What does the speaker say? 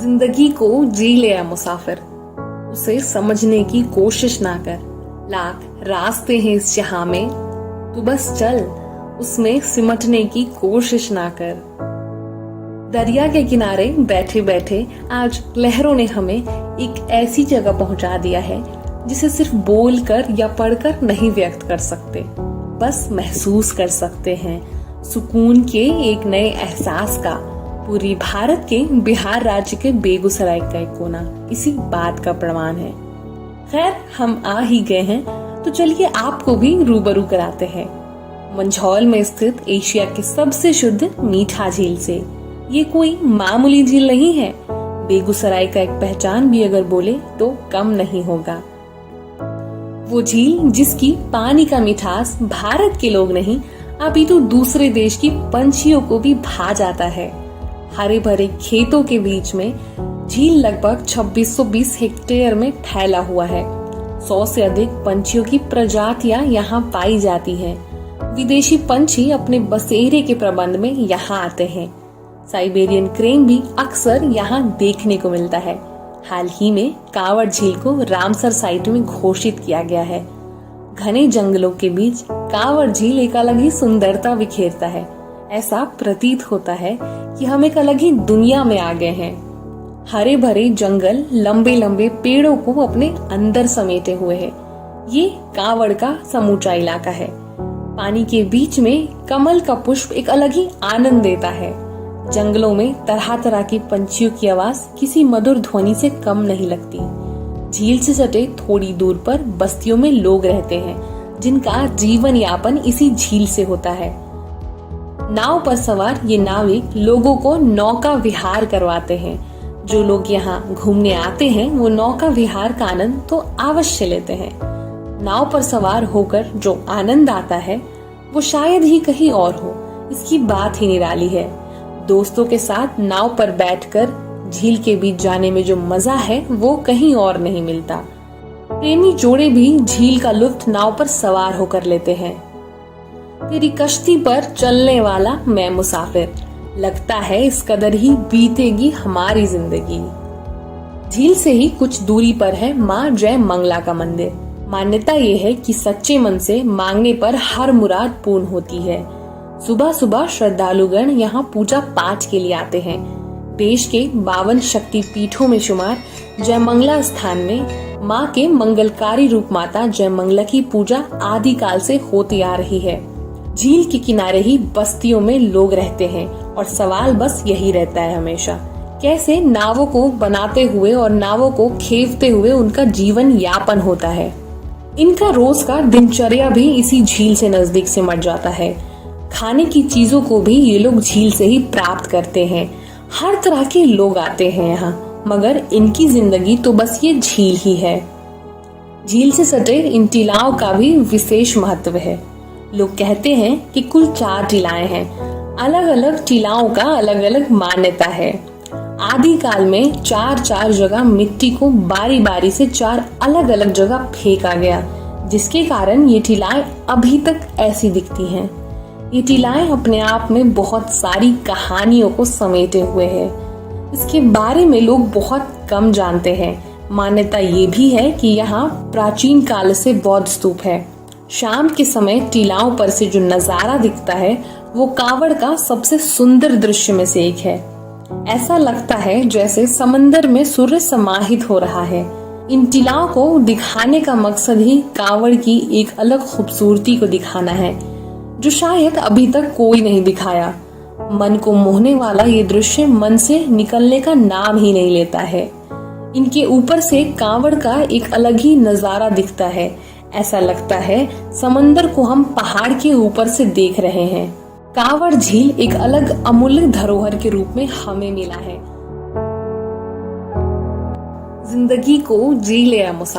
जिंदगी को जी ले आ मुसाफिर, उसे समझने की कोशिश ना कर। लाख रास्ते हैं इस जहां में, तू बस चल, उसमें सिमटने की कोशिश ना कर। दरिया के किनारे बैठे बैठे आज लहरों ने हमें एक ऐसी जगह पहुंचा दिया है जिसे सिर्फ बोलकर या पढ़कर नहीं व्यक्त कर सकते, बस महसूस कर सकते हैं। सुकून के एक नए एहसास का पूरी भारत के बिहार राज्य के बेगूसराय का एक कोना इसी बात का प्रमाण है। खैर, हम आ ही गए हैं तो चलिए आपको भी रूबरू कराते हैं मंझौल में स्थित एशिया के सबसे शुद्ध मीठा झील से। ये कोई मामूली झील नहीं है, बेगूसराय का एक पहचान भी अगर बोले तो कम नहीं होगा। वो झील जिसकी पानी का मिठास भारत के लोग नहीं अपितु दूसरे देश की पंछियों को भी भा जाता है। हरे भरे खेतों के बीच में झील लगभग 2620 हेक्टेयर में फैला हुआ है। 100 से अधिक पंछियों की प्रजातियां यहाँ पाई जाती हैं। विदेशी पंछी अपने बसेरे के प्रबंध में यहाँ आते हैं। साइबेरियन क्रेन भी अक्सर यहाँ देखने को मिलता है। हाल ही में कांवड़ झील को रामसर साइट में घोषित किया गया है। घने जंगलों के बीच कांवड़ झील एक अलग ही सुंदरता बिखेरता है। ऐसा प्रतीत होता है कि हम एक अलग ही दुनिया में आ गए हैं। हरे भरे जंगल लंबे लंबे पेड़ों को अपने अंदर समेटे हुए है। ये कांवड़ का समूचा इलाका है। पानी के बीच में कमल का पुष्प एक अलग ही आनंद देता है। जंगलों में तरह तरह की पंछियों की आवाज किसी मधुर ध्वनि से कम नहीं लगती। झील से सटे थोड़ी दूर पर बस्तियों में लोग रहते हैं जिनका जीवन यापन इसी झील से होता है। नाव पर सवार ये नाविक लोगों को नौका विहार करवाते हैं। जो लोग यहाँ घूमने आते हैं वो नौका विहार का आनंद तो अवश्य लेते हैं। नाव पर सवार होकर जो आनंद आता है वो शायद ही कहीं और हो। इसकी बात ही निराली है। दोस्तों के साथ नाव पर बैठकर झील के बीच जाने में जो मजा है वो कहीं और नहीं मिलता। प्रेमी जोड़े भी झील का लुत्फ नाव पर सवार होकर लेते हैं। तेरी कश्ती पर चलने वाला मैं मुसाफिर, लगता है इस कदर ही बीतेगी हमारी जिंदगी। झील से ही कुछ दूरी पर है माँ जय मंगला का मंदिर। मान्यता ये है कि सच्चे मन से मांगने पर हर मुराद पूर्ण होती है। सुबह सुबह श्रद्धालुगण यहाँ पूजा पाठ के लिए आते हैं। देश के 52 शक्ति पीठों में शुमार जय मंगला स्थान में माँ के मंगलकारी रूप माता जय मंगला की पूजा आदि काल से होती आ रही है। झील के किनारे ही बस्तियों में लोग रहते हैं और सवाल बस यही रहता है हमेशा, कैसे नावों को बनाते हुए और नावों को खेवते हुए उनका जीवन यापन होता है। इनका रोज का दिनचर्या भी इसी झील से नजदीक से मट जाता है। खाने की चीजों को भी ये लोग झील से ही प्राप्त करते हैं। हर तरह के लोग आते हैं यहाँ, मगर इनकी जिंदगी तो बस ये झील ही है। झील से सटे इन टीलाओं का भी विशेष महत्व है। लोग कहते हैं कि कुल 4 टीलाएं हैं। अलग अलग टीलाओं का अलग अलग मान्यता है। आदि काल में 4 जगह मिट्टी को बारी बारी से 4 अलग अलग जगह फेंका गया, जिसके कारण ये टीलाएं अभी तक ऐसी दिखती हैं। ये टीलाएं अपने आप में बहुत सारी कहानियों को समेटे हुए हैं। इसके बारे में लोग बहुत कम जानते हैं। मान्यता ये भी है कि यहाँ प्राचीन काल से बौद्ध स्तूप है। शाम के समय टीलाओं पर से जो नजारा दिखता है वो कांवड़ का सबसे सुंदर दृश्य में से एक है। ऐसा लगता है जैसे समंदर में सूर्य समाहित हो रहा है। इन टीलाओं को दिखाने का मकसद ही कांवड़ की एक अलग खूबसूरती को दिखाना है, जो शायद अभी तक कोई नहीं दिखाया। मन को मोहने वाला ये दृश्य मन से निकलने का नाम ही नहीं लेता है। इनके ऊपर से कांवड़ का एक अलग ही नजारा दिखता है। ऐसा लगता है समंदर को हम पहाड़ के ऊपर से देख रहे हैं। कांवड़ झील एक अलग अमूल्य धरोहर के रूप में हमें मिला है। जिंदगी को जी ले आ मुसाफिर।